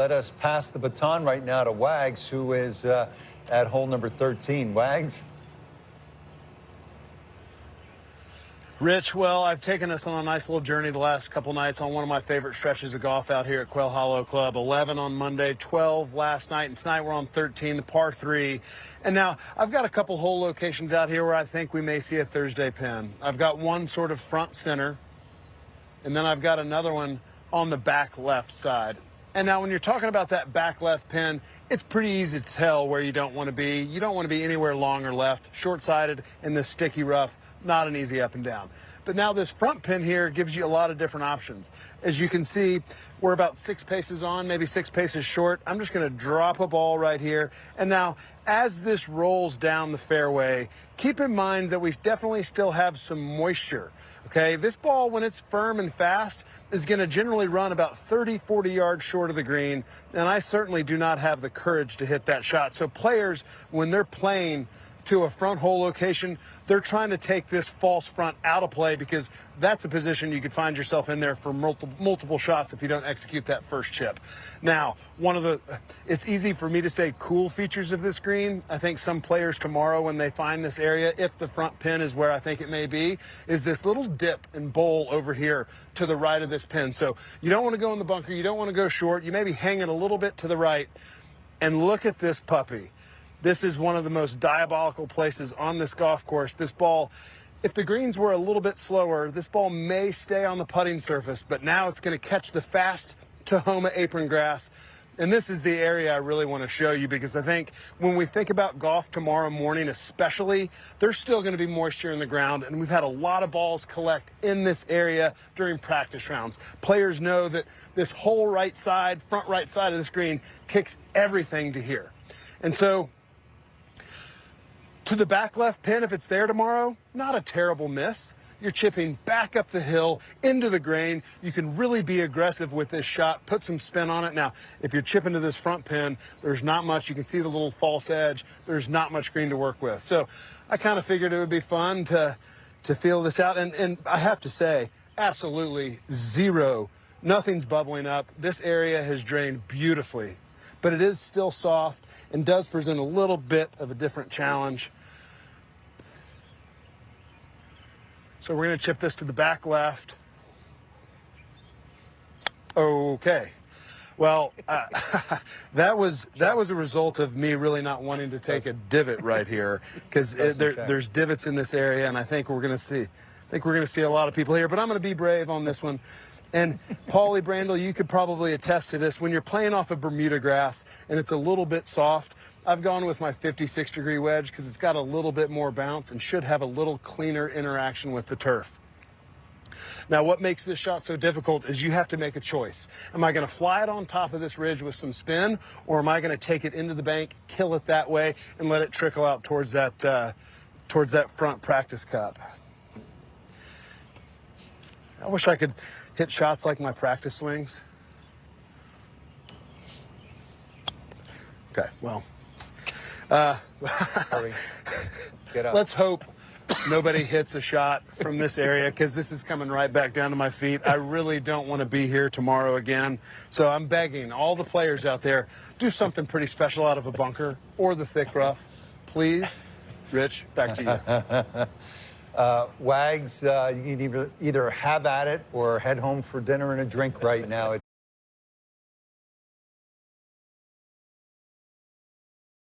Let us pass the baton right now to Wags, who is at hole number 13. Wags? Rich, well, I've taken us on a nice little journey the last couple nights on one of my favorite stretches of golf out here at Quail Hollow Club. 11 on Monday, 12 last night, and tonight we're on 13, the par 3. And now I've got a couple hole locations out here where I think we may see a Thursday pin. I've got one sort of front center, and then I've got another one on the back left side. And now when you're talking about that back left pin, it's pretty easy to tell where you don't want to be. You don't want to be anywhere long or left, short-sided in this sticky rough, not an easy up and down. But now this front pin here gives you a lot of different options. As you can see, we're about 6 paces on, maybe 6 paces short. I'm just going to drop a ball right here. And now, as this rolls down the fairway, keep in mind that we definitely still have some moisture. Okay, this ball, when it's firm and fast, is going to generally run about 30, 40 yards short of the green, and I certainly do not have the courage to hit that shot. So players, when they're playing to a front hole location, they're trying to take this false front out of play because that's a position you could find yourself in there for multiple shots if you don't execute that first chip. Now, it's easy for me to say cool features of this green. I think some players tomorrow when they find this area, if the front pin is where I think it may be, is this little dip and bowl over here to the right of this pin. So you don't want to go in the bunker, you don't want to go short, you maybe hang it a little bit to the right, and look at this puppy. This is one of the most diabolical places on this golf course. This ball, if the greens were a little bit slower, this ball may stay on the putting surface, but now it's going to catch the fast Tahoma apron grass. And this is the area I really want to show you because I think when we think about golf tomorrow morning especially, there's still going to be moisture in the ground, and we've had a lot of balls collect in this area during practice rounds. Players know that this whole right side, front right side of the screen kicks everything to here. And so to the back left pin, if it's there tomorrow, not a terrible miss. You're chipping back up the hill into the grain. You can really be aggressive with this shot, put some spin on it. Now, if you're chipping to this front pin, there's not much. You can see the little false edge. There's not much green to work with. So I kind of figured it would be fun to feel this out. And I have to say, absolutely zero. Nothing's bubbling up. This area has drained beautifully, but it is still soft and does present a little bit of a different challenge. So we're going to chip this to the back left. Okay. Well, that was a result of me really not wanting to take a divot right here because there's divots in this area, and I think we're going to see a lot of people here. But I'm going to be brave on this one. And Paulie Brandel, you could probably attest to this. When you're playing off of Bermuda grass and it's a little bit soft, I've gone with my 56-degree wedge because it's got a little bit more bounce and should have a little cleaner interaction with the turf. Now, what makes this shot so difficult is you have to make a choice. Am I going to fly it on top of this ridge with some spin, or am I going to take it into the bank, kill it that way, and let it trickle out towards that front practice cup? I wish I could hit shots like my practice swings. Okay, well, Get up. let's hope nobody hits a shot from this area because this is coming right back down to my feet. I really don't want to be here tomorrow again. So I'm begging all the players out there, do something pretty special out of a bunker or the thick rough. Please. Rich, back to you. Wags, you can either have at it or head home for dinner and a drink right now.